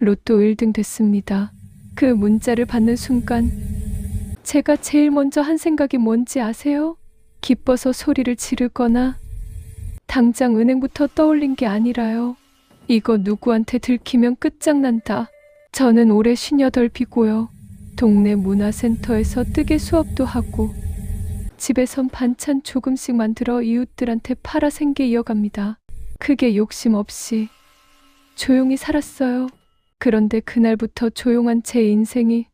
로또 1등 됐습니다. 그 문자를 받는 순간 제가 제일 먼저 한 생각이 뭔지 아세요? 기뻐서 소리를 지르거나 당장 은행부터 떠올린 게 아니라요. 이거 누구한테 들키면 끝장난다. 저는 올해 58이고요. 동네 문화센터에서 뜨개 수업도 하고 집에선 반찬 조금씩 만들어 이웃들한테 팔아 생계 이어갑니다. 크게 욕심 없이 조용히 살았어요. 그런데 그날부터 조용한 제 인생이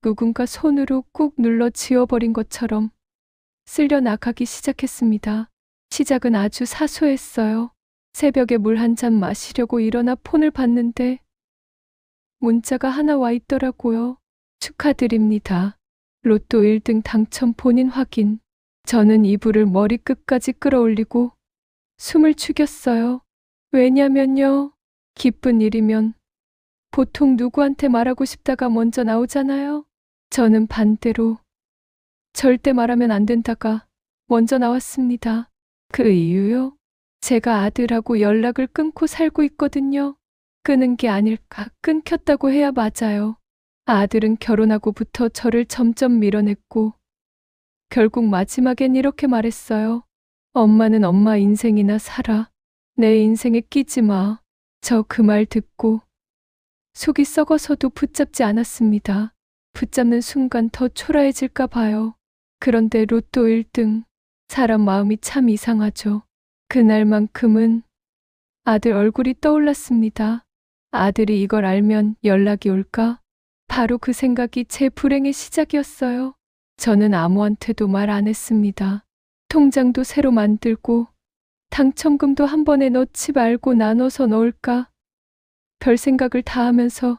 누군가 손으로 꾹 눌러 지워버린 것처럼 쓸려 나가기 시작했습니다. 시작은 아주 사소했어요. 새벽에 물 한 잔 마시려고 일어나 폰을 봤는데 문자가 하나 와 있더라고요. 축하드립니다. 로또 1등 당첨 본인 확인. 저는 이불을 머리끝까지 끌어올리고 숨을 죽였어요. 왜냐면요. 기쁜 일이면 보통 누구한테 말하고 싶다가 먼저 나오잖아요. 저는 반대로 절대 말하면 안 된다가 먼저 나왔습니다. 그 이유요? 제가 아들하고 연락을 끊고 살고 있거든요. 끊은 게 아닐까, 끊겼다고 해야 맞아요. 아들은 결혼하고부터 저를 점점 밀어냈고 결국 마지막엔 이렇게 말했어요. 엄마는 엄마 인생이나 살아. 내 인생에 끼지 마. 저 그 말 듣고 속이 썩어서도 붙잡지 않았습니다. 붙잡는 순간 더 초라해질까 봐요. 그런데 로또 1등. 사람 마음이 참 이상하죠. 그날만큼은 아들 얼굴이 떠올랐습니다. 아들이 이걸 알면 연락이 올까? 바로 그 생각이 제 불행의 시작이었어요. 저는 아무한테도 말 안 했습니다. 통장도 새로 만들고 당첨금도 한 번에 넣지 말고 나눠서 넣을까? 별 생각을 다 하면서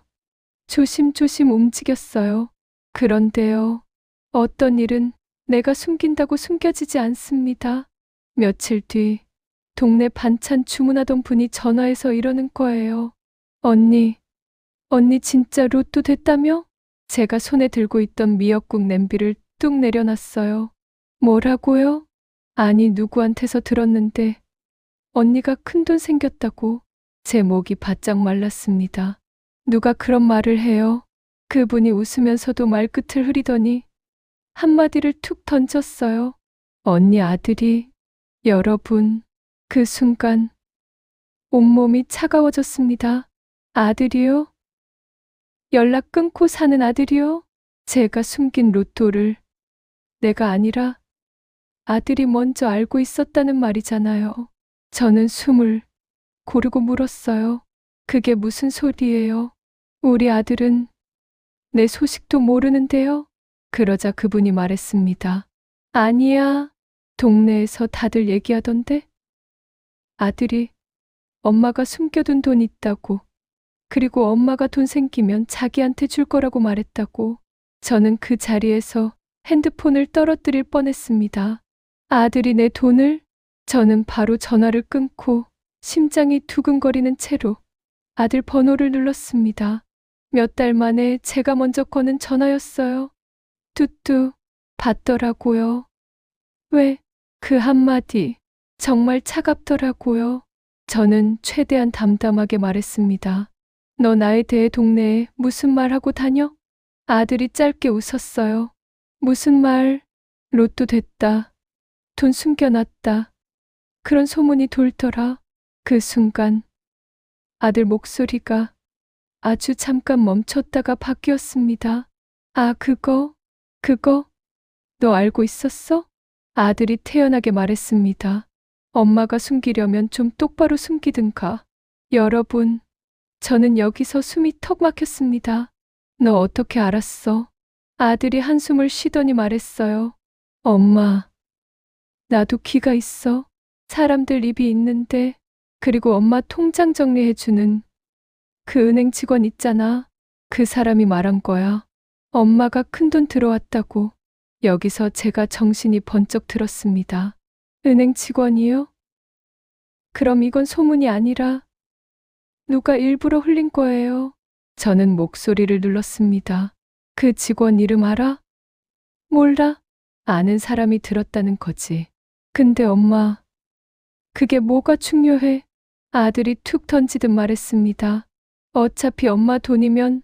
조심조심 움직였어요. 그런데요. 어떤 일은 내가 숨긴다고 숨겨지지 않습니다. 며칠 뒤 동네 반찬 주문하던 분이 전화해서 이러는 거예요. 언니 진짜 로또 됐다며? 제가 손에 들고 있던 미역국 냄비를 뚝 내려놨어요. 뭐라고요? 아니 누구한테서 들었는데 언니가 큰돈 생겼다고. 제 목이 바짝 말랐습니다. 누가 그런 말을 해요? 그분이 웃으면서도 말끝을 흐리더니 한마디를 툭 던졌어요. 언니 아들이. 여러분, 그 순간 온몸이 차가워졌습니다. 아들이요? 연락 끊고 사는 아들이요? 제가 숨긴 로또를 내가 아니라 아들이 먼저 알고 있었다는 말이잖아요. 저는 숨을 고르고 물었어요. 그게 무슨 소리예요? 우리 아들은 내 소식도 모르는데요? 그러자 그분이 말했습니다. 아니야. 동네에서 다들 얘기하던데? 아들이 엄마가 숨겨둔 돈 있다고. 그리고 엄마가 돈 생기면 자기한테 줄 거라고 말했다고. 저는 그 자리에서 핸드폰을 떨어뜨릴 뻔했습니다. 아들이 내 돈을? 저는 바로 전화를 끊고 심장이 두근거리는 채로 아들 번호를 눌렀습니다. 몇 달 만에 제가 먼저 거는 전화였어요. 뚜뚜 받더라고요. 왜? 그 한마디 정말 차갑더라고요. 저는 최대한 담담하게 말했습니다. 너 나에 대해 동네에 무슨 말 하고 다녀? 아들이 짧게 웃었어요. 무슨 말? 로또 됐다. 돈 숨겨놨다. 그런 소문이 돌더라. 그 순간 아들 목소리가 아주 잠깐 멈췄다가 바뀌었습니다. 아, 그거? 너 알고 있었어? 아들이 태연하게 말했습니다. 엄마가 숨기려면 좀 똑바로 숨기든가. 여러분, 저는 여기서 숨이 턱 막혔습니다. 너 어떻게 알았어? 아들이 한숨을 쉬더니 말했어요. 엄마, 나도 귀가 있어. 사람들 입이 있는데, 그리고 엄마 통장 정리해주는 그 은행 직원 있잖아. 그 사람이 말한 거야. 엄마가 큰돈 들어왔다고. 여기서 제가 정신이 번쩍 들었습니다. 은행 직원이요? 그럼 이건 소문이 아니라 누가 일부러 흘린 거예요. 저는 목소리를 눌렀습니다. 그 직원 이름 알아? 몰라. 아는 사람이 들었다는 거지. 근데 엄마, 그게 뭐가 중요해? 아들이 툭 던지듯 말했습니다. 어차피 엄마 돈이면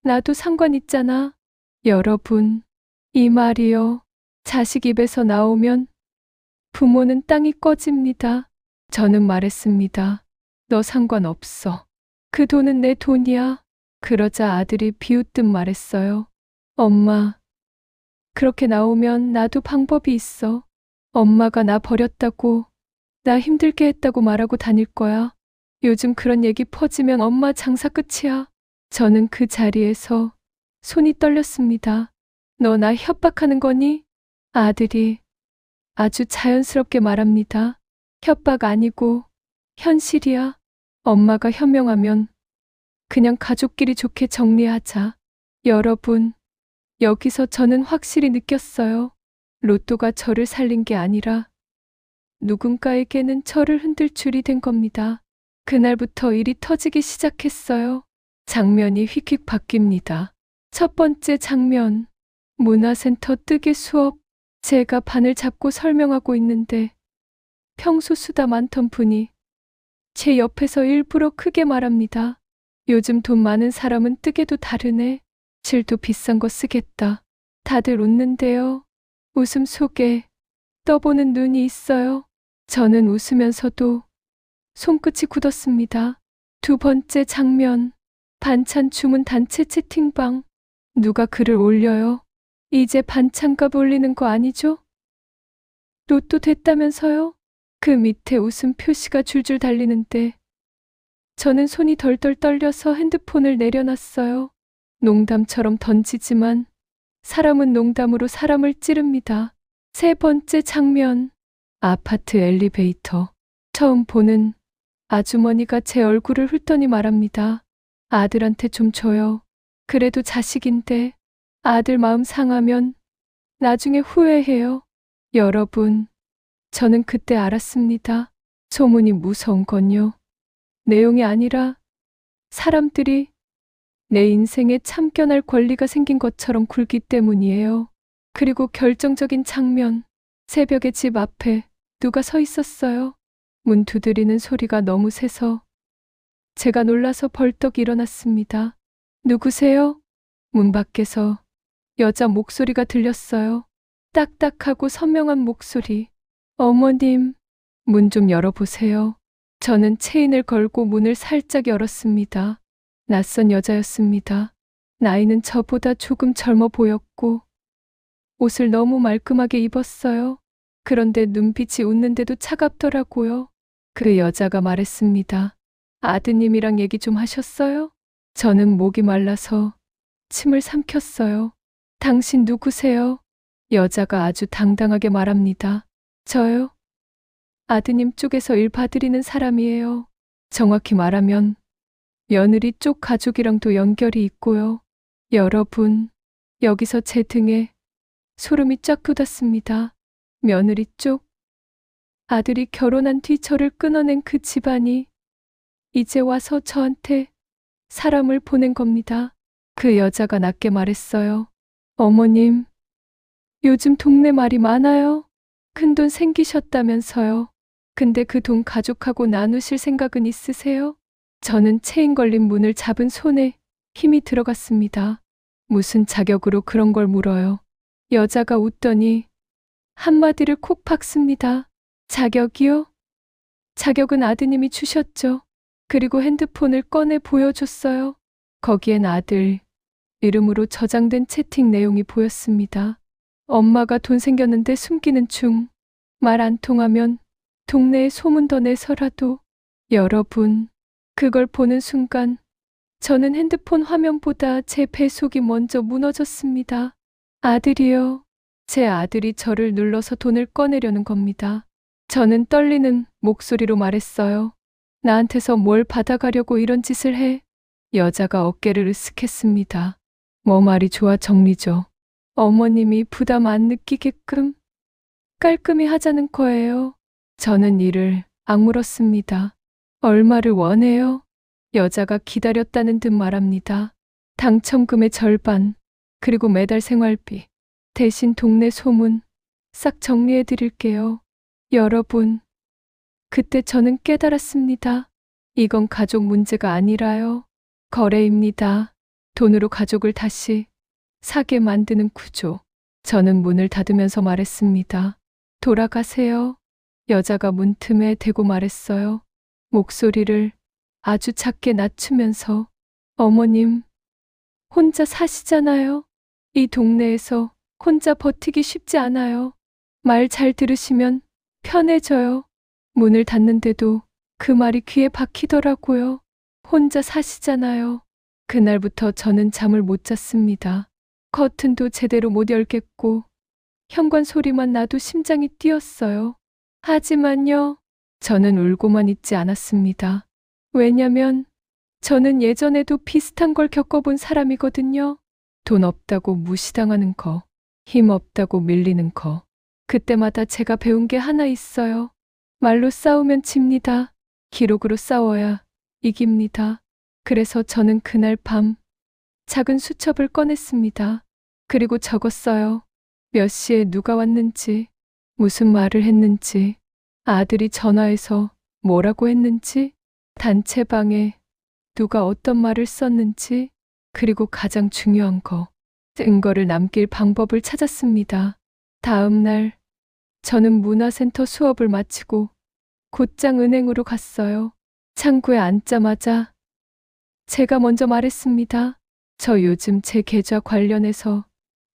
나도 상관 있잖아. 여러분, 이 말이요. 자식 입에서 나오면 부모는 땅이 꺼집니다. 저는 말했습니다. 너 상관없어. 그 돈은 내 돈이야. 그러자 아들이 비웃듯 말했어요. 엄마, 그렇게 나오면 나도 방법이 있어. 엄마가 나 버렸다고, 나 힘들게 했다고 말하고 다닐 거야. 요즘 그런 얘기 퍼지면 엄마 장사 끝이야. 저는 그 자리에서 손이 떨렸습니다. 너 나 협박하는 거니? 아들이 아주 자연스럽게 말합니다. 협박 아니고 현실이야. 엄마가 현명하면 그냥 가족끼리 좋게 정리하자. 여러분, 여기서 저는 확실히 느꼈어요. 로또가 저를 살린 게 아니라 누군가에게는 저를 흔들 줄이 된 겁니다. 그날부터 일이 터지기 시작했어요. 장면이 휙휙 바뀝니다. 첫 번째 장면, 문화센터 뜨개 수업. 제가 반을 잡고 설명하고 있는데 평소 수다 많던 분이 제 옆에서 일부러 크게 말합니다. 요즘 돈 많은 사람은 뜨개도 다르네. 질도 비싼 거 쓰겠다. 다들 웃는데요. 웃음 속에 떠보는 눈이 있어요. 저는 웃으면서도 손끝이 굳었습니다. 두 번째 장면, 반찬 주문 단체 채팅방. 누가 글을 올려요. 이제 반찬값 올리는 거 아니죠? 로또 됐다면서요? 그 밑에 웃음 표시가 줄줄 달리는데 저는 손이 덜덜 떨려서 핸드폰을 내려놨어요. 농담처럼 던지지만 사람은 농담으로 사람을 찌릅니다. 세 번째 장면, 아파트 엘리베이터. 처음 보는 아주머니가 제 얼굴을 훑더니 말합니다. 아들한테 좀 줘요. 그래도 자식인데 아들 마음 상하면 나중에 후회해요. 여러분, 저는 그때 알았습니다. 소문이 무서운 건요. 내용이 아니라 사람들이 내 인생에 참견할 권리가 생긴 것처럼 굴기 때문이에요. 그리고 결정적인 장면, 새벽에 집 앞에 누가 서 있었어요. 문 두드리는 소리가 너무 세서 제가 놀라서 벌떡 일어났습니다. 누구세요? 문 밖에서 여자 목소리가 들렸어요. 딱딱하고 선명한 목소리. 어머님, 문 좀 열어보세요. 저는 체인을 걸고 문을 살짝 열었습니다. 낯선 여자였습니다. 나이는 저보다 조금 젊어 보였고 옷을 너무 말끔하게 입었어요. 그런데 눈빛이 웃는데도 차갑더라고요. 그 여자가 말했습니다. 아드님이랑 얘기 좀 하셨어요? 저는 목이 말라서 침을 삼켰어요. 당신 누구세요? 여자가 아주 당당하게 말합니다. 저요? 아드님 쪽에서 일 봐드리는 사람이에요. 정확히 말하면 며느리 쪽 가족이랑도 연결이 있고요. 여러분, 여기서 제 등에 소름이 쫙 돋았습니다. 며느리 쪽. 아들이 결혼한 뒤 저를 끊어낸 그 집안이 이제 와서 저한테 사람을 보낸 겁니다. 그 여자가 낮게 말했어요. 어머님, 요즘 동네 말이 많아요. 큰돈 생기셨다면서요. 근데 그 돈 가족하고 나누실 생각은 있으세요? 저는 체인 걸린 문을 잡은 손에 힘이 들어갔습니다. 무슨 자격으로 그런 걸 물어요. 여자가 웃더니 한마디를 콕 박습니다. 자격이요? 자격은 아드님이 주셨죠. 그리고 핸드폰을 꺼내 보여줬어요. 거기엔 아들 이름으로 저장된 채팅 내용이 보였습니다. 엄마가 돈 생겼는데 숨기는 중. 말 안 통하면 동네에 소문 더 내서라도. 여러분, 그걸 보는 순간 저는 핸드폰 화면보다 제 뱃속이 먼저 무너졌습니다. 아들이요. 제 아들이 저를 눌러서 돈을 꺼내려는 겁니다. 저는 떨리는 목소리로 말했어요. 나한테서 뭘 받아가려고 이런 짓을 해? 여자가 어깨를 으쓱했습니다. 뭐 말이 좋아 정리죠. 어머님이 부담 안 느끼게끔 깔끔히 하자는 거예요. 저는 이를 악물었습니다. 얼마를 원해요? 여자가 기다렸다는 듯 말합니다. 당첨금의 절반, 그리고 매달 생활비, 대신 동네 소문 싹 정리해 드릴게요. 여러분, 그때 저는 깨달았습니다. 이건 가족 문제가 아니라요. 거래입니다. 돈으로 가족을 다시 사게 만드는 구조. 저는 문을 닫으면서 말했습니다. 돌아가세요. 여자가 문틈에 대고 말했어요. 목소리를 아주 작게 낮추면서. 어머님, 혼자 사시잖아요. 이 동네에서 혼자 버티기 쉽지 않아요. 말 잘 들으시면 편해져요. 문을 닫는데도 그 말이 귀에 박히더라고요. 혼자 사시잖아요. 그날부터 저는 잠을 못 잤습니다. 커튼도 제대로 못 열겠고 현관 소리만 나도 심장이 뛰었어요. 하지만요, 저는 울고만 있지 않았습니다. 왜냐면 저는 예전에도 비슷한 걸 겪어본 사람이거든요. 돈 없다고 무시당하는 거, 힘 없다고 밀리는 거. 그때마다 제가 배운 게 하나 있어요. 말로 싸우면 집니다. 기록으로 싸워야 이깁니다. 그래서 저는 그날 밤 작은 수첩을 꺼냈습니다. 그리고 적었어요. 몇 시에 누가 왔는지, 무슨 말을 했는지, 아들이 전화해서 뭐라고 했는지, 단체방에 누가 어떤 말을 썼는지, 그리고 가장 중요한 거, 증거를 남길 방법을 찾았습니다. 다음 날 저는 문화센터 수업을 마치고 곧장 은행으로 갔어요. 창구에 앉자마자 제가 먼저 말했습니다. 저 요즘 제 계좌 관련해서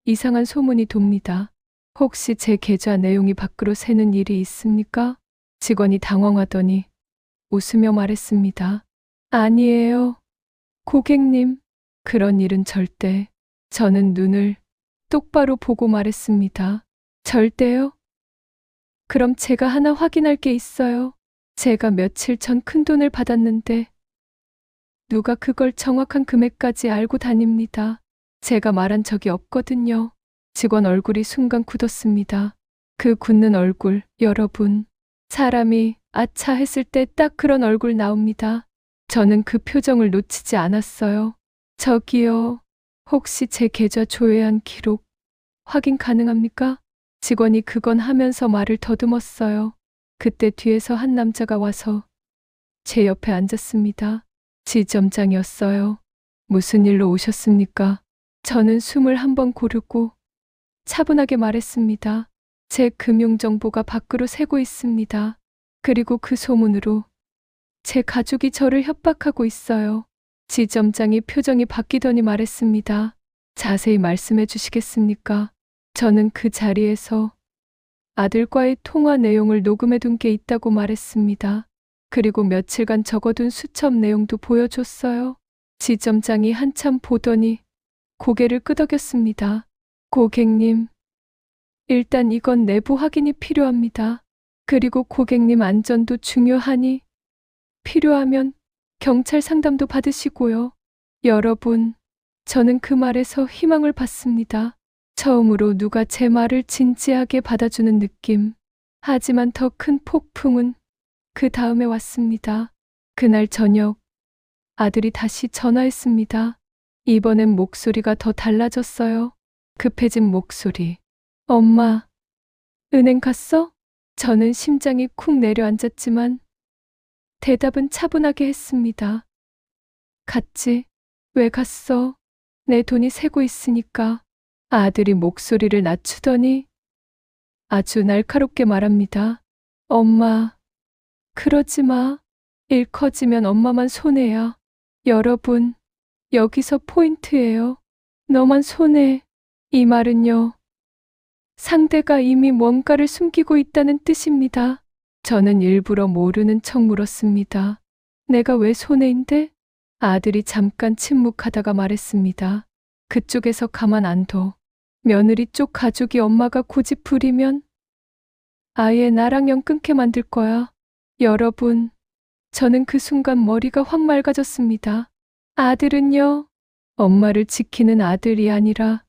이상한 소문이 돕니다. 혹시 제 계좌 내용이 밖으로 새는 일이 있습니까? 직원이 당황하더니 웃으며 말했습니다. 아니에요. 고객님, 그런 일은 절대. 저는 눈을 똑바로 보고 말했습니다. 절대요? 그럼 제가 하나 확인할 게 있어요. 제가 며칠 전 큰돈을 받았는데 누가 그걸 정확한 금액까지 알고 다닙니다. 제가 말한 적이 없거든요. 직원 얼굴이 순간 굳었습니다. 그 굳는 얼굴, 여러분. 사람이 아차 했을 때 딱 그런 얼굴 나옵니다. 저는 그 표정을 놓치지 않았어요. 저기요, 혹시 제 계좌 조회한 기록 확인 가능합니까? 직원이 그건 하면서 말을 더듬었어요. 그때 뒤에서 한 남자가 와서 제 옆에 앉았습니다. 지점장이었어요. 무슨 일로 오셨습니까? 저는 숨을 한번 고르고 차분하게 말했습니다. 제 금융정보가 밖으로 새고 있습니다. 그리고 그 소문으로 제 가족이 저를 협박하고 있어요. 지점장이 표정이 바뀌더니 말했습니다. 자세히 말씀해 주시겠습니까? 저는 그 자리에서 아들과의 통화 내용을 녹음해 둔 게 있다고 말했습니다. 그리고 며칠간 적어둔 수첩 내용도 보여줬어요. 지점장이 한참 보더니 고개를 끄덕였습니다. 고객님, 일단 이건 내부 확인이 필요합니다. 그리고 고객님 안전도 중요하니 필요하면 경찰 상담도 받으시고요. 여러분, 저는 그 말에서 희망을 받습니다. 처음으로 누가 제 말을 진지하게 받아주는 느낌. 하지만 더 큰 폭풍은 그 다음에 왔습니다. 그날 저녁 아들이 다시 전화했습니다. 이번엔 목소리가 더 달라졌어요. 급해진 목소리. 엄마, 은행 갔어? 저는 심장이 쿵 내려앉았지만 대답은 차분하게 했습니다. 갔지. 왜 갔어? 내 돈이 새고 있으니까. 아들이 목소리를 낮추더니 아주 날카롭게 말합니다. 엄마, 그러지 마. 일 커지면 엄마만 손해야. 여러분, 여기서 포인트예요. 너만 손해. 이 말은요, 상대가 이미 뭔가를 숨기고 있다는 뜻입니다. 저는 일부러 모르는 척 물었습니다. 내가 왜 손해인데? 아들이 잠깐 침묵하다가 말했습니다. 그쪽에서 가만 안 둬. 며느리 쪽 가족이 엄마가 고집 부리면 아예 나랑 연 끊게 만들 거야. 여러분, 저는 그 순간 머리가 확 맑아졌습니다. 아들은요, 엄마를 지키는 아들이 아니라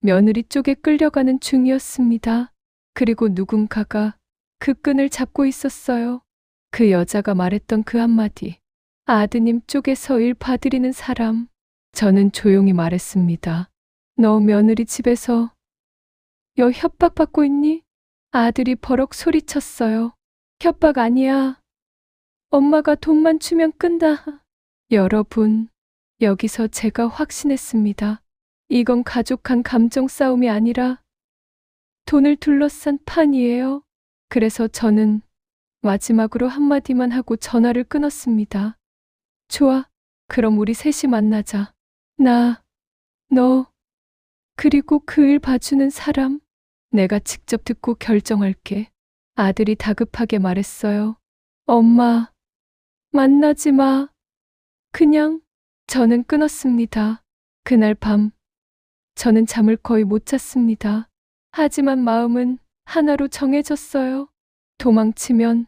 며느리 쪽에 끌려가는 중이었습니다. 그리고 누군가가 그 끈을 잡고 있었어요. 그 여자가 말했던 그 한마디. 아드님 쪽에서 일 봐드리는 사람. 저는 조용히 말했습니다. 너 며느리 집에서 여 협박받고 있니? 아들이 버럭 소리쳤어요. 협박 아니야. 엄마가 돈만 주면 끈다. 여러분, 여기서 제가 확신했습니다. 이건 가족 간 감정 싸움이 아니라 돈을 둘러싼 판이에요. 그래서 저는 마지막으로 한마디만 하고 전화를 끊었습니다. 좋아. 그럼 우리 셋이 만나자. 나, 너, 그리고 그 일 봐주는 사람. 내가 직접 듣고 결정할게. 아들이 다급하게 말했어요. 엄마, 만나지 마. 그냥. 저는 끊었습니다. 그날 밤, 저는 잠을 거의 못 잤습니다. 하지만 마음은 하나로 정해졌어요. 도망치면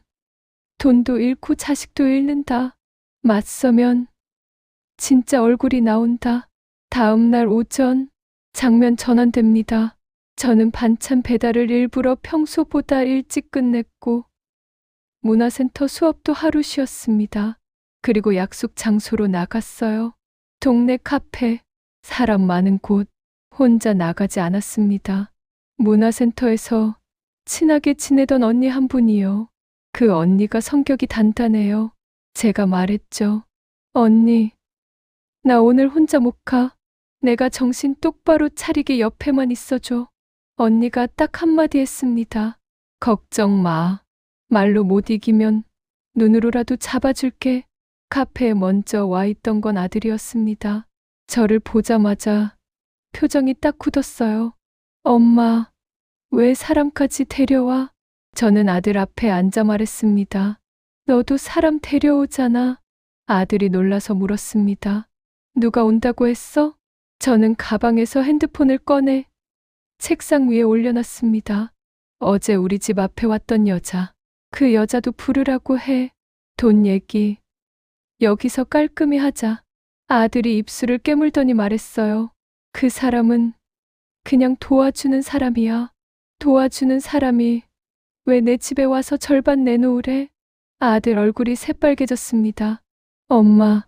돈도 잃고 자식도 잃는다. 맞서면 진짜 얼굴이 나온다. 다음 날 오전, 장면 전환됩니다. 저는 반찬 배달을 일부러 평소보다 일찍 끝냈고 문화센터 수업도 하루 쉬었습니다. 그리고 약속 장소로 나갔어요. 동네 카페, 사람 많은 곳. 혼자 나가지 않았습니다. 문화센터에서 친하게 지내던 언니 한 분이요. 그 언니가 성격이 단단해요. 제가 말했죠. 언니, 나 오늘 혼자 못 가. 내가 정신 똑바로 차리게 옆에만 있어줘. 언니가 딱 한마디 했습니다. 걱정 마. 말로 못 이기면 눈으로라도 잡아줄게. 카페에 먼저 와 있던 건 아들이었습니다. 저를 보자마자 표정이 딱 굳었어요. 엄마, 왜 사람까지 데려와? 저는 아들 앞에 앉아 말했습니다. 너도 사람 데려오잖아. 아들이 놀라서 물었습니다. 누가 온다고 했어? 저는 가방에서 핸드폰을 꺼내 책상 위에 올려놨습니다. 어제 우리 집 앞에 왔던 여자. 그 여자도 부르라고 해. 돈 얘기. 여기서 깔끔히 하자. 아들이 입술을 깨물더니 말했어요. 그 사람은 그냥 도와주는 사람이야. 도와주는 사람이 왜 내 집에 와서 절반 내놓으래? 아들 얼굴이 새빨개졌습니다. 엄마,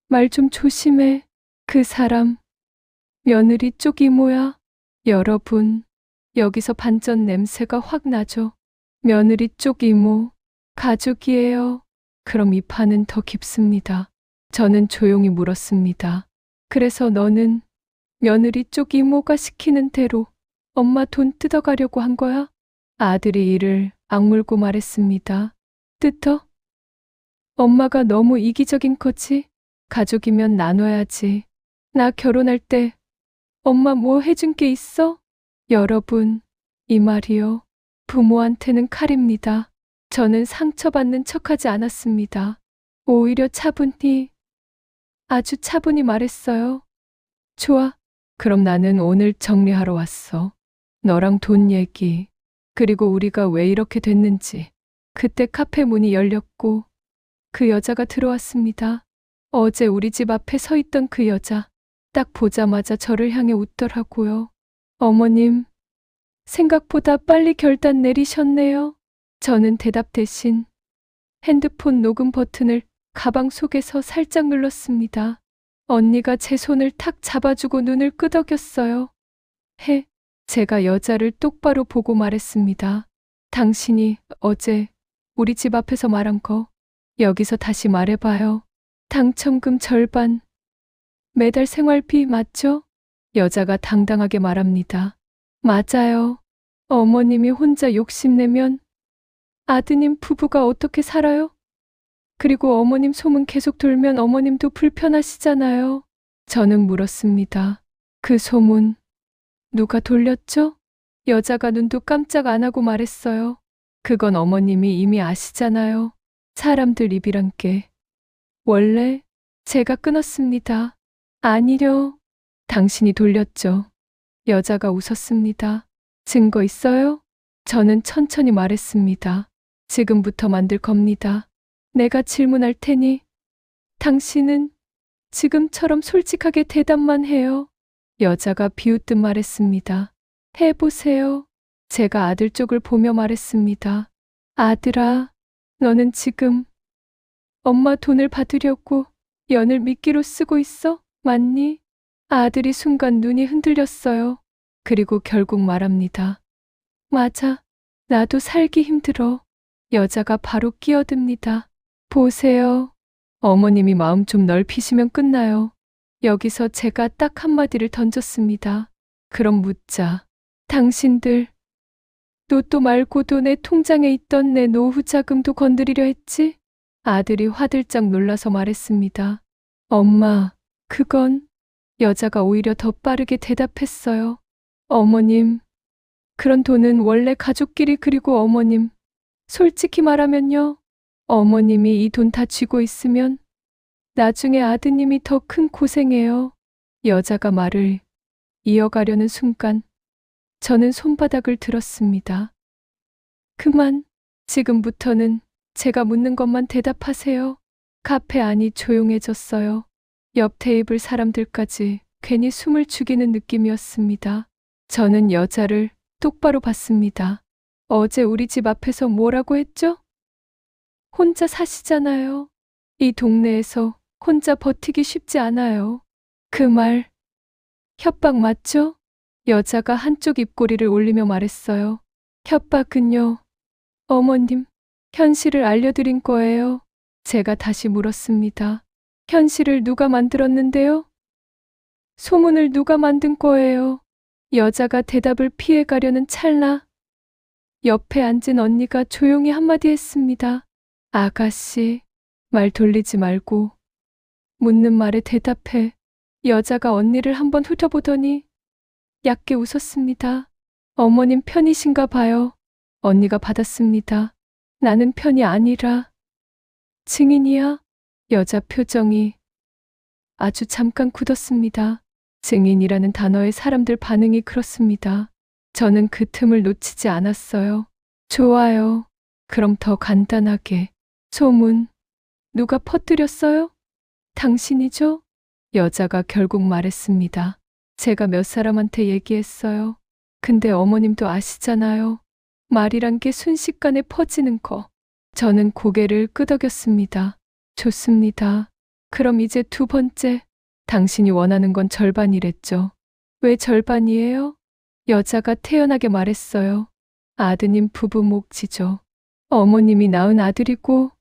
말 좀 조심해. 그 사람, 며느리 쪽 이모야. 여러분, 여기서 반전 냄새가 확 나죠. 며느리 쪽 이모, 가족이에요. 그럼 이 판은 더 깊습니다. 저는 조용히 물었습니다. 그래서 너는 며느리 쪽 이모가 시키는 대로 엄마 돈 뜯어가려고 한 거야? 아들이 이를 악물고 말했습니다. 뜯어? 엄마가 너무 이기적인 거지? 가족이면 나눠야지. 나 결혼할 때 엄마 뭐 해준 게 있어? 여러분, 이 말이요. 부모한테는 칼입니다. 저는 상처받는 척하지 않았습니다. 오히려 차분히, 아주 차분히 말했어요. 좋아. 그럼 나는 오늘 정리하러 왔어. 너랑 돈 얘기, 그리고 우리가 왜 이렇게 됐는지. 그때 카페 문이 열렸고 그 여자가 들어왔습니다. 어제 우리 집 앞에 서 있던 그 여자. 딱 보자마자 저를 향해 웃더라고요. 어머님, 생각보다 빨리 결단 내리셨네요. 저는 대답 대신 핸드폰 녹음 버튼을 가방 속에서 살짝 눌렀습니다. 언니가 제 손을 탁 잡아주고 눈을 끄덕였어요. 제가 여자를 똑바로 보고 말했습니다. 당신이 어제 우리 집 앞에서 말한 거 여기서 다시 말해봐요. 당첨금 절반, 매달 생활비 맞죠? 여자가 당당하게 말합니다. 맞아요. 어머님이 혼자 욕심내면 아드님 부부가 어떻게 살아요? 그리고 어머님 소문 계속 돌면 어머님도 불편하시잖아요. 저는 물었습니다. 그 소문 누가 돌렸죠? 여자가 눈도 깜짝 안 하고 말했어요. 그건 어머님이 이미 아시잖아요. 사람들 입이란 게. 원래 제가 끊었습니다. 아니려. 당신이 돌렸죠. 여자가 웃었습니다. 증거 있어요? 저는 천천히 말했습니다. 지금부터 만들 겁니다. 내가 질문할 테니 당신은 지금처럼 솔직하게 대답만 해요. 여자가 비웃듯 말했습니다. 해보세요. 제가 아들 쪽을 보며 말했습니다. 아들아, 너는 지금 엄마 돈을 받으려고 연을 미끼로 쓰고 있어? 맞니? 아들이 순간 눈이 흔들렸어요. 그리고 결국 말합니다. 맞아. 나도 살기 힘들어. 여자가 바로 끼어듭니다. 보세요. 어머님이 마음 좀 넓히시면 끝나요. 여기서 제가 딱 한마디를 던졌습니다. 그럼 묻자. 당신들, 로또 말고도 내 통장에 있던 내 노후 자금도 건드리려 했지? 아들이 화들짝 놀라서 말했습니다. 엄마, 그건... 여자가 오히려 더 빠르게 대답했어요. 어머님, 그런 돈은 원래 가족끼리 그리고 어머님, 솔직히 말하면요. 어머님이 이 돈 다 쥐고 있으면 나중에 아드님이 더 큰 고생해요. 여자가 말을 이어가려는 순간 저는 손바닥을 들었습니다. 그만, 지금부터는 제가 묻는 것만 대답하세요. 카페 안이 조용해졌어요. 옆 테이블 사람들까지 괜히 숨을 죽이는 느낌이었습니다. 저는 여자를 똑바로 봤습니다. 어제 우리 집 앞에서 뭐라고 했죠? 혼자 사시잖아요. 이 동네에서 혼자 버티기 쉽지 않아요. 그 말 협박 맞죠? 여자가 한쪽 입꼬리를 올리며 말했어요. 협박은요. 어머님, 현실을 알려드린 거예요. 제가 다시 물었습니다. 현실을 누가 만들었는데요? 소문을 누가 만든 거예요? 여자가 대답을 피해가려는 찰나 옆에 앉은 언니가 조용히 한마디 했습니다. 아가씨, 말 돌리지 말고 묻는 말에 대답해. 여자가 언니를 한번 훑어보더니 얕게 웃었습니다. 어머님 편이신가 봐요. 언니가 받았습니다. 나는 편이 아니라 증인이야. 여자 표정이 아주 잠깐 굳었습니다. 증인이라는 단어에 사람들 반응이 그렇습니다. 저는 그 틈을 놓치지 않았어요. 좋아요. 그럼 더 간단하게. 소문 누가 퍼뜨렸어요? 당신이죠? 여자가 결국 말했습니다. 제가 몇 사람한테 얘기했어요. 근데 어머님도 아시잖아요. 말이란 게 순식간에 퍼지는 거. 저는 고개를 끄덕였습니다. 좋습니다. 그럼 이제 두 번째. 당신이 원하는 건 절반이랬죠. 왜 절반이에요? 여자가 태연하게 말했어요. 아드님 부부 몫이죠. 어머님이 낳은 아들이고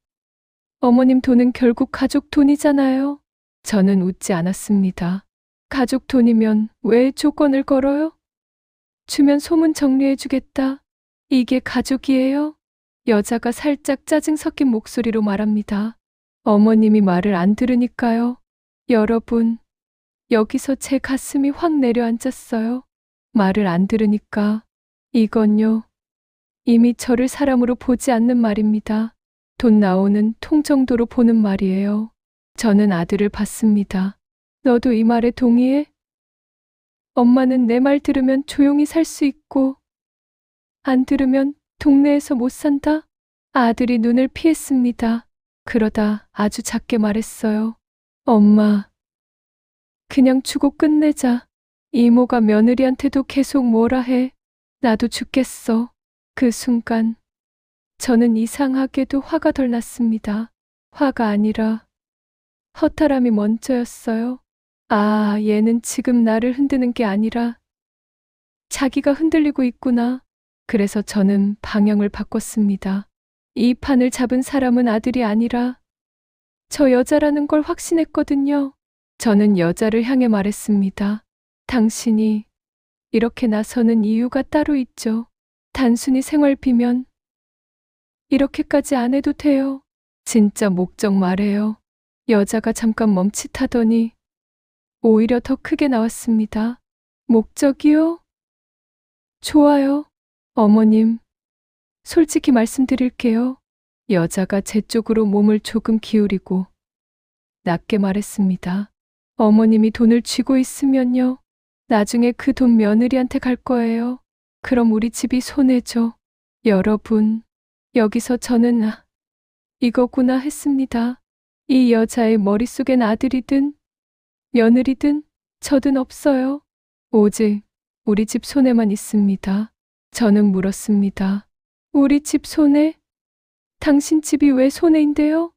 어머님 돈은 결국 가족 돈이잖아요. 저는 웃지 않았습니다. 가족 돈이면 왜 조건을 걸어요? 주면 소문 정리해주겠다. 이게 가족이에요? 여자가 살짝 짜증 섞인 목소리로 말합니다. 어머님이 말을 안 들으니까요. 여러분, 여기서 제 가슴이 확 내려앉았어요. 말을 안 들으니까. 이건요. 이미 저를 사람으로 보지 않는 말입니다. 돈 나오는 통 정도로 보는 말이에요. 저는 아들을 봤습니다. 너도 이 말에 동의해? 엄마는 내 말 들으면 조용히 살 수 있고 안 들으면 동네에서 못 산다? 아들이 눈을 피했습니다. 그러다 아주 작게 말했어요. 엄마, 그냥 주고 끝내자. 이모가 며느리한테도 계속 뭐라 해. 나도 죽겠어. 그 순간 저는 이상하게도 화가 덜 났습니다. 화가 아니라 허탈함이 먼저였어요. 아, 얘는 지금 나를 흔드는 게 아니라 자기가 흔들리고 있구나. 그래서 저는 방향을 바꿨습니다. 이 판을 잡은 사람은 아들이 아니라 저 여자라는 걸 확신했거든요. 저는 여자를 향해 말했습니다. 당신이 이렇게 나서는 이유가 따로 있죠. 단순히 생활비면 이렇게까지 안 해도 돼요. 진짜 목적 말해요. 여자가 잠깐 멈칫하더니 오히려 더 크게 나왔습니다. 목적이요? 좋아요. 어머님, 솔직히 말씀드릴게요. 여자가 제 쪽으로 몸을 조금 기울이고 낮게 말했습니다. 어머님이 돈을 쥐고 있으면요. 나중에 그 돈 며느리한테 갈 거예요. 그럼 우리 집이 손해죠. 여러분, 여기서 저는 이거구나 했습니다. 이 여자의 머릿속엔 아들이든 며느리든 저든 없어요. 오직 우리 집 손해만 있습니다. 저는 물었습니다. 우리 집 손해? 당신 집이 왜 손해인데요?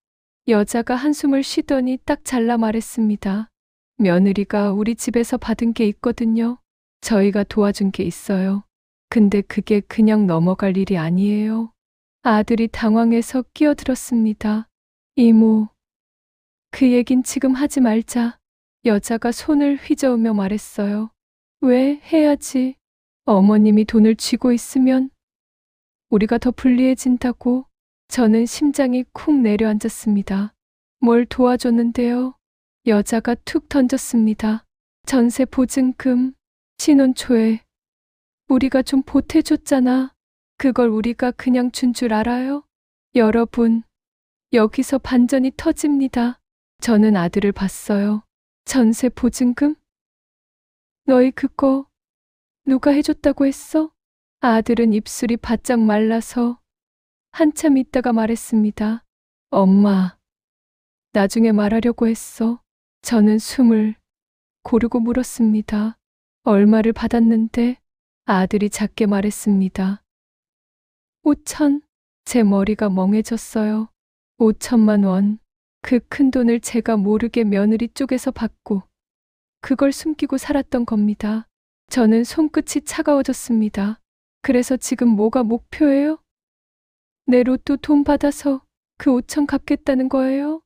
여자가 한숨을 쉬더니 딱 잘라 말했습니다. 며느리가 우리 집에서 받은 게 있거든요. 저희가 도와준 게 있어요. 근데 그게 그냥 넘어갈 일이 아니에요. 아들이 당황해서 끼어들었습니다. 이모, 그 얘긴 지금 하지 말자. 여자가 손을 휘저으며 말했어요. 왜 해야지. 어머님이 돈을 쥐고 있으면 우리가 더 불리해진다고. 저는 심장이 쿵 내려앉았습니다. 뭘 도와줬는데요? 여자가 툭 던졌습니다. 전세 보증금, 신혼초에 우리가 좀 보태줬잖아. 그걸 우리가 그냥 준 줄 알아요? 여러분, 여기서 반전이 터집니다. 저는 아들을 봤어요. 전세 보증금? 너희 그거 누가 해줬다고 했어? 아들은 입술이 바짝 말라서 한참 있다가 말했습니다. 엄마, 나중에 말하려고 했어. 저는 숨을 고르고 물었습니다. 얼마를 받았는데? 아들이 작게 말했습니다. 5천. 제 머리가 멍해졌어요. 5천만 원. 그 큰 돈을 제가 모르게 며느리 쪽에서 받고 그걸 숨기고 살았던 겁니다. 저는 손끝이 차가워졌습니다. 그래서 지금 뭐가 목표예요? 내 로또 돈 받아서 그 5천 갚겠다는 거예요?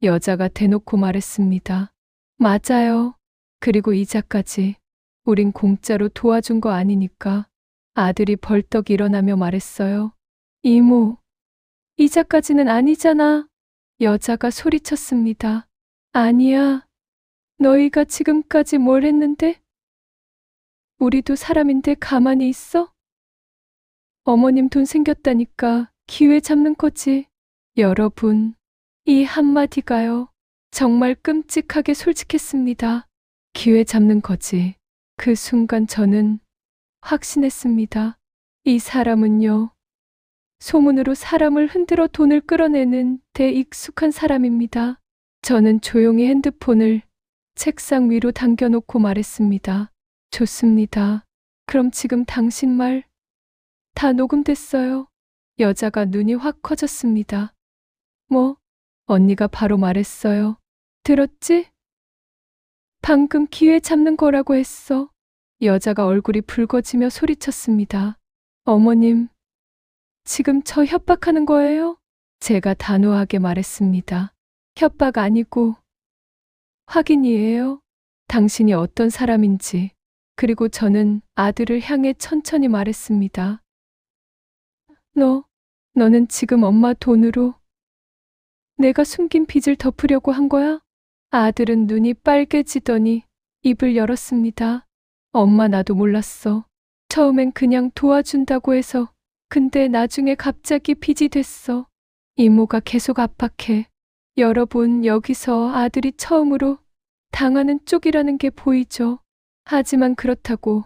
여자가 대놓고 말했습니다. 맞아요. 그리고 이자까지. 우린 공짜로 도와준 거 아니니까. 아들이 벌떡 일어나며 말했어요. 이모, 이자까지는 아니잖아. 여자가 소리쳤습니다. 아니야. 너희가 지금까지 뭘 했는데? 우리도 사람인데 가만히 있어? 어머님 돈 생겼다니까 기회 잡는 거지. 여러분, 이 한마디가요. 정말 끔찍하게 솔직했습니다. 기회 잡는 거지. 그 순간 저는 확신했습니다. 이 사람은요. 소문으로 사람을 흔들어 돈을 끌어내는 데 익숙한 사람입니다. 저는 조용히 핸드폰을 책상 위로 당겨놓고 말했습니다. 좋습니다. 그럼 지금 당신 말 다 녹음됐어요. 여자가 눈이 확 커졌습니다. 뭐? 언니가 바로 말했어요. 들었지? 방금 기회 잡는 거라고 했어. 여자가 얼굴이 붉어지며 소리쳤습니다. 어머님, 지금 저 협박하는 거예요? 제가 단호하게 말했습니다. 협박 아니고 확인이에요. 당신이 어떤 사람인지. 그리고 저는 아들을 향해 천천히 말했습니다. 너는 지금 엄마 돈으로 내가 숨긴 빚을 덮으려고 한 거야? 아들은 눈이 빨개지더니 입을 열었습니다. 엄마 나도 몰랐어. 처음엔 그냥 도와준다고 해서. 근데 나중에 갑자기 빚이 됐어. 이모가 계속 압박해. 여러분, 여기서 아들이 처음으로 당하는 쪽이라는 게 보이죠? 하지만 그렇다고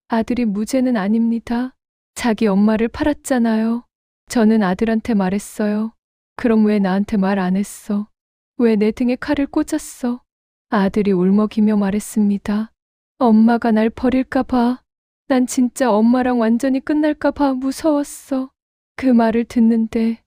아들이 무죄는 아닙니다. 자기 엄마를 팔았잖아요. 저는 아들한테 말했어요. 그럼 왜 나한테 말 안 했어? 왜 내 등에 칼을 꽂았어? 아들이 울먹이며 말했습니다. 엄마가 날 버릴까 봐. 난 진짜 엄마랑 완전히 끝날까 봐 무서웠어. 그 말을 듣는데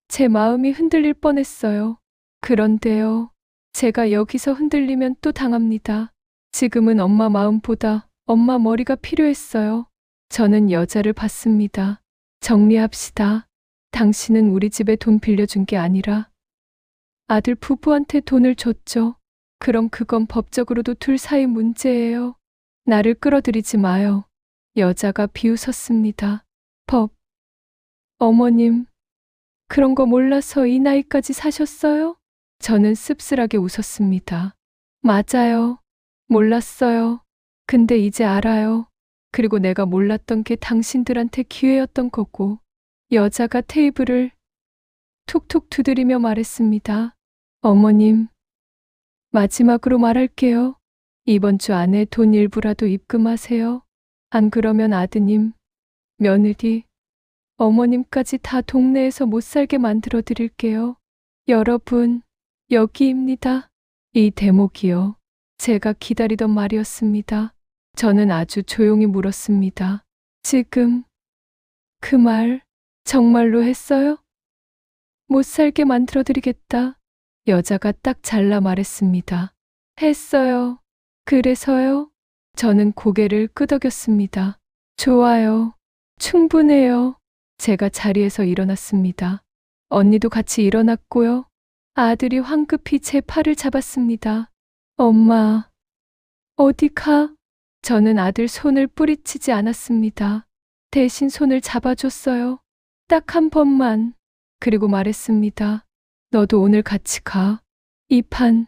제 마음이 흔들릴 뻔했어요. 그런데요. 제가 여기서 흔들리면 또 당합니다. 지금은 엄마 마음보다 엄마 머리가 필요했어요. 저는 여자를 봤습니다. 정리합시다. 당신은 우리 집에 돈 빌려준 게 아니라 아들 부부한테 돈을 줬죠. 그럼 그건 법적으로도 둘 사이 문제예요. 나를 끌어들이지 마요. 여자가 비웃었습니다. 어머님, 그런 거 몰라서 이 나이까지 사셨어요? 저는 씁쓸하게 웃었습니다. 맞아요. 몰랐어요. 근데 이제 알아요. 그리고 내가 몰랐던 게 당신들한테 기회였던 거고. 여자가 테이블을 툭툭 두드리며 말했습니다. 어머님, 마지막으로 말할게요. 이번 주 안에 돈 일부라도 입금하세요. 안 그러면 아드님, 며느리, 어머님까지 다 동네에서 못 살게 만들어 드릴게요. 여러분, 여기입니다. 이 대목이요. 제가 기다리던 말이었습니다. 저는 아주 조용히 물었습니다. 지금 그 말 정말로 했어요? 못 살게 만들어 드리겠다. 여자가 딱 잘라 말했습니다. 했어요. 그래서요? 저는 고개를 끄덕였습니다. 좋아요. 충분해요. 제가 자리에서 일어났습니다. 언니도 같이 일어났고요. 아들이 황급히 제 팔을 잡았습니다. 엄마, 어디 가? 저는 아들 손을 뿌리치지 않았습니다. 대신 손을 잡아줬어요. 딱 한 번만. 그리고 말했습니다. 너도 오늘 같이 가. 이 판,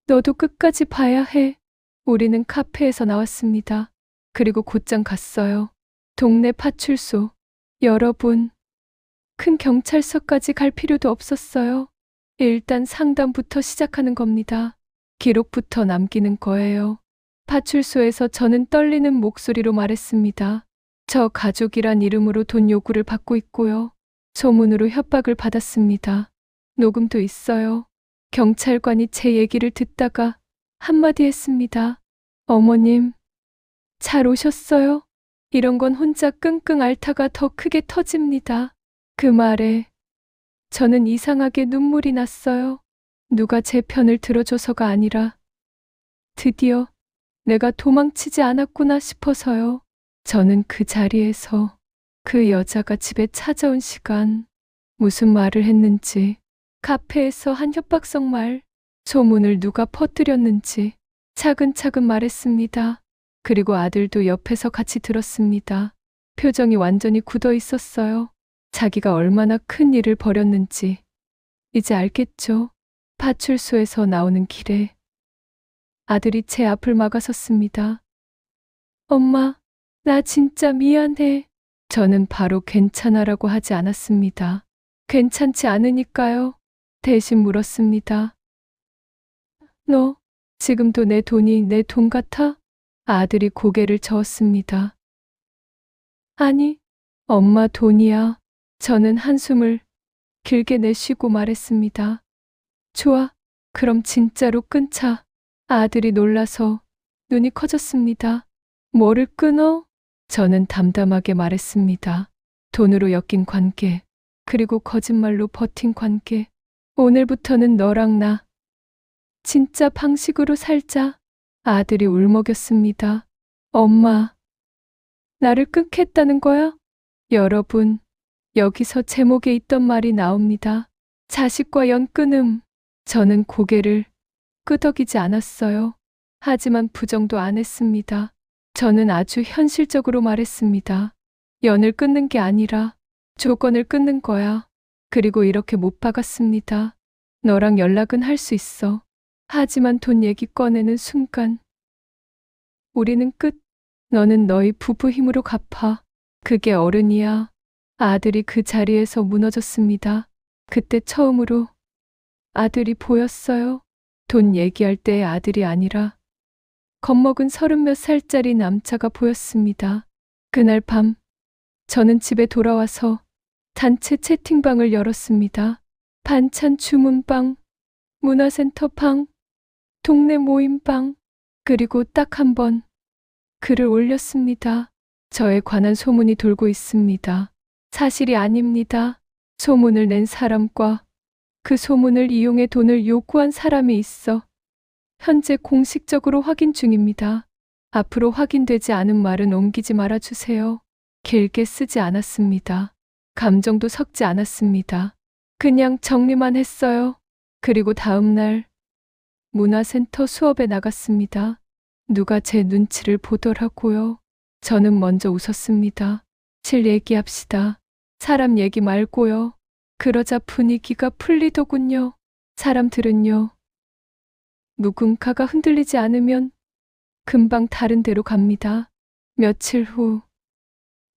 너도 끝까지 봐야 해. 우리는 카페에서 나왔습니다. 그리고 곧장 갔어요. 동네 파출소. 여러분, 큰 경찰서까지 갈 필요도 없었어요. 일단 상담부터 시작하는 겁니다. 기록부터 남기는 거예요. 파출소에서 저는 떨리는 목소리로 말했습니다. 저 가족이란 이름으로 돈 요구를 받고 있고요. 소문으로 협박을 받았습니다. 녹음도 있어요. 경찰관이 제 얘기를 듣다가 한마디 했습니다. 어머님, 잘 오셨어요? 이런 건 혼자 끙끙 앓다가 더 크게 터집니다. 그 말에 저는 이상하게 눈물이 났어요. 누가 제 편을 들어줘서가 아니라 드디어 내가 도망치지 않았구나 싶어서요. 저는 그 자리에서 그 여자가 집에 찾아온 시간, 무슨 말을 했는지, 카페에서 한 협박성 말, 소문을 누가 퍼뜨렸는지 차근차근 말했습니다. 그리고 아들도 옆에서 같이 들었습니다. 표정이 완전히 굳어 있었어요. 자기가 얼마나 큰 일을 벌였는지 이제 알겠죠. 파출소에서 나오는 길에 아들이 제 앞을 막아섰습니다. 엄마, 나 진짜 미안해. 저는 바로 괜찮아라고 하지 않았습니다. 괜찮지 않으니까요. 대신 물었습니다. 너 지금도 내 돈이 내 돈 같아? 아들이 고개를 저었습니다. 아니, 엄마 돈이야. 저는 한숨을 길게 내쉬고 말했습니다. 좋아, 그럼 진짜로 끊자. 아들이 놀라서 눈이 커졌습니다. 뭐를 끊어? 저는 담담하게 말했습니다. 돈으로 엮인 관계, 그리고 거짓말로 버틴 관계. 오늘부터는 너랑 나 진짜 방식으로 살자. 아들이 울먹였습니다. 엄마, 나를 끊겠다는 거야? 여러분, 여기서 제목에 있던 말이 나옵니다. 자식과 연끊음. 저는 고개를 끄덕이지 않았어요. 하지만 부정도 안 했습니다. 저는 아주 현실적으로 말했습니다. 연을 끊는 게 아니라 조건을 끊는 거야. 그리고 이렇게 못 박았습니다. 너랑 연락은 할 수 있어. 하지만 돈 얘기 꺼내는 순간 우리는 끝. 너는 너희 부부 힘으로 갚아. 그게 어른이야. 아들이 그 자리에서 무너졌습니다. 그때 처음으로 아들이 보였어요. 돈 얘기할 때의 아들이 아니라 겁먹은 30몇 살짜리 남자가 보였습니다. 그날 밤 저는 집에 돌아와서 단체 채팅방을 열었습니다. 반찬 주문방, 문화센터방, 동네 모임방, 그리고 딱 한 번 글을 올렸습니다. 저에 관한 소문이 돌고 있습니다. 사실이 아닙니다. 소문을 낸 사람과 그 소문을 이용해 돈을 요구한 사람이 있어 현재 공식적으로 확인 중입니다. 앞으로 확인되지 않은 말은 옮기지 말아주세요. 길게 쓰지 않았습니다. 감정도 섞지 않았습니다. 그냥 정리만 했어요. 그리고 다음 날 문화센터 수업에 나갔습니다. 누가 제 눈치를 보더라고요. 저는 먼저 웃었습니다. 실 얘기합시다. 사람 얘기 말고요. 그러자 분위기가 풀리더군요. 사람들은요. 누군가가 흔들리지 않으면 금방 다른 데로 갑니다. 며칠 후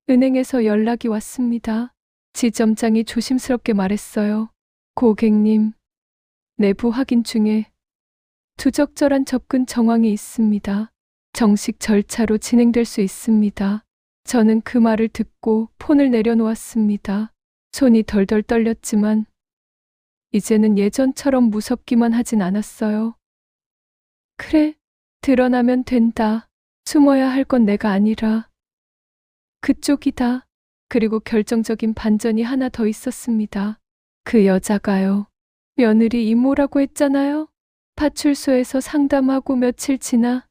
은행에서 연락이 왔습니다. 지점장이 조심스럽게 말했어요. 고객님, 내부 확인 중에 부적절한 접근 정황이 있습니다. 정식 절차로 진행될 수 있습니다. 저는 그 말을 듣고 폰을 내려놓았습니다. 손이 덜덜 떨렸지만 이제는 예전처럼 무섭기만 하진 않았어요. 그래, 드러나면 된다. 숨어야 할 건 내가 아니라 그쪽이다. 그리고 결정적인 반전이 하나 더 있었습니다. 그 여자가요. 며느리 이모라고 했잖아요. 파출소에서 상담하고 며칠 지나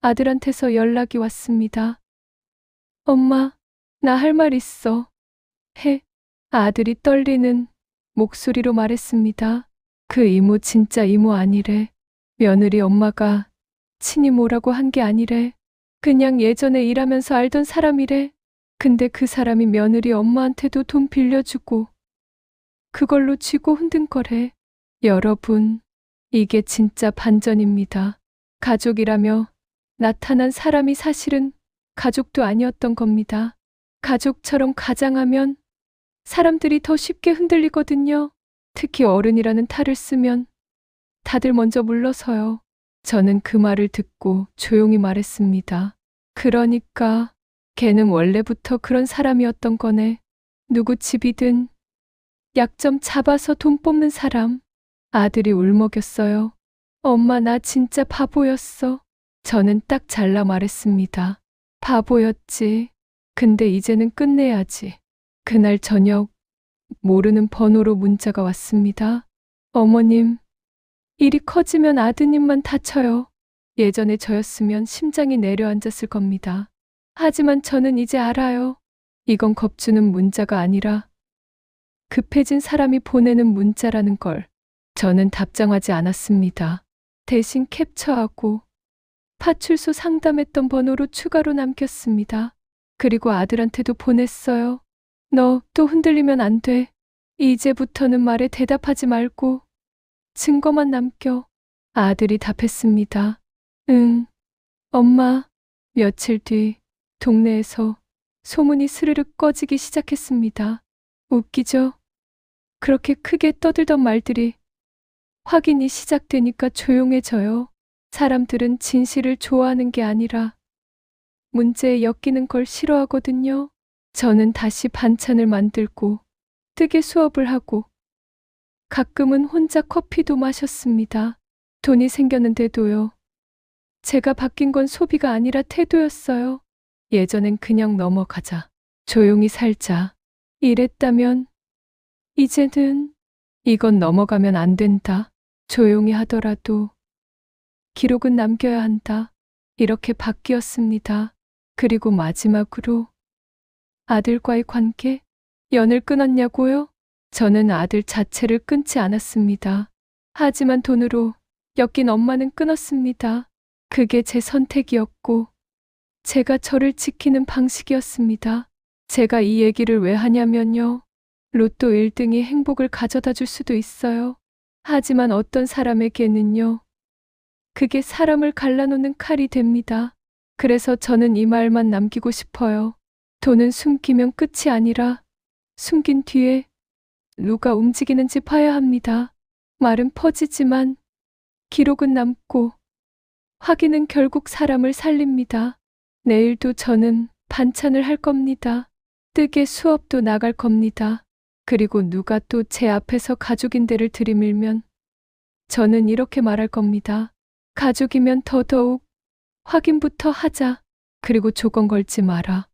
아들한테서 연락이 왔습니다. 엄마, 나 할 말 있어. 해. 아들이 떨리는 목소리로 말했습니다. 그 이모 진짜 이모 아니래. 며느리 엄마가 친히 뭐라고 한 게 아니래. 그냥 예전에 일하면서 알던 사람이래. 근데 그 사람이 며느리 엄마한테도 돈 빌려주고 그걸로 쥐고 흔든 거래. 여러분, 이게 진짜 반전입니다. 가족이라며 나타난 사람이 사실은 가족도 아니었던 겁니다. 가족처럼 가장하면 사람들이 더 쉽게 흔들리거든요. 특히 어른이라는 탈을 쓰면 다들 먼저 물러서요. 저는 그 말을 듣고 조용히 말했습니다. 그러니까 걔는 원래부터 그런 사람이었던 거네. 누구 집이든 약점 잡아서 돈 뽑는 사람. 아들이 울먹였어요. 엄마, 나 진짜 바보였어. 저는 딱 잘라 말했습니다. 바보였지. 근데 이제는 끝내야지. 그날 저녁 모르는 번호로 문자가 왔습니다. 어머님, 일이 커지면 아드님만 다쳐요. 예전에 저였으면 심장이 내려앉았을 겁니다. 하지만 저는 이제 알아요. 이건 겁주는 문자가 아니라 급해진 사람이 보내는 문자라는 걸. 저는 답장하지 않았습니다. 대신 캡처하고 파출소 상담했던 번호로 추가로 남겼습니다. 그리고 아들한테도 보냈어요. 너 또 흔들리면 안 돼. 이제부터는 말에 대답하지 말고 증거만 남겨. 아들이 답했습니다. 응, 엄마. 며칠 뒤 동네에서 소문이 스르륵 꺼지기 시작했습니다. 웃기죠? 그렇게 크게 떠들던 말들이 확인이 시작되니까 조용해져요. 사람들은 진실을 좋아하는 게 아니라 문제에 엮이는 걸 싫어하거든요. 저는 다시 반찬을 만들고 뜨개 수업을 하고 가끔은 혼자 커피도 마셨습니다. 돈이 생겼는데도요. 제가 바뀐 건 소비가 아니라 태도였어요. 예전엔 그냥 넘어가자. 조용히 살자. 이랬다면 이제는 이건 넘어가면 안 된다. 조용히 하더라도 기록은 남겨야 한다. 이렇게 바뀌었습니다. 그리고 마지막으로 아들과의 관계? 연을 끊었냐고요? 저는 아들 자체를 끊지 않았습니다. 하지만 돈으로 엮인 엄마는 끊었습니다. 그게 제 선택이었고 제가 저를 지키는 방식이었습니다. 제가 이 얘기를 왜 하냐면요. 로또 1등이 행복을 가져다 줄 수도 있어요. 하지만 어떤 사람에게는요. 그게 사람을 갈라놓는 칼이 됩니다. 그래서 저는 이 말만 남기고 싶어요. 돈은 숨기면 끝이 아니라 숨긴 뒤에 누가 움직이는지 봐야 합니다. 말은 퍼지지만 기록은 남고 확인은 결국 사람을 살립니다. 내일도 저는 반찬을 할 겁니다. 뜨개 수업도 나갈 겁니다. 그리고 누가 또 제 앞에서 가족인데를 들이밀면 저는 이렇게 말할 겁니다. 가족이면 더더욱 확인부터 하자. 그리고 조건 걸지 마라.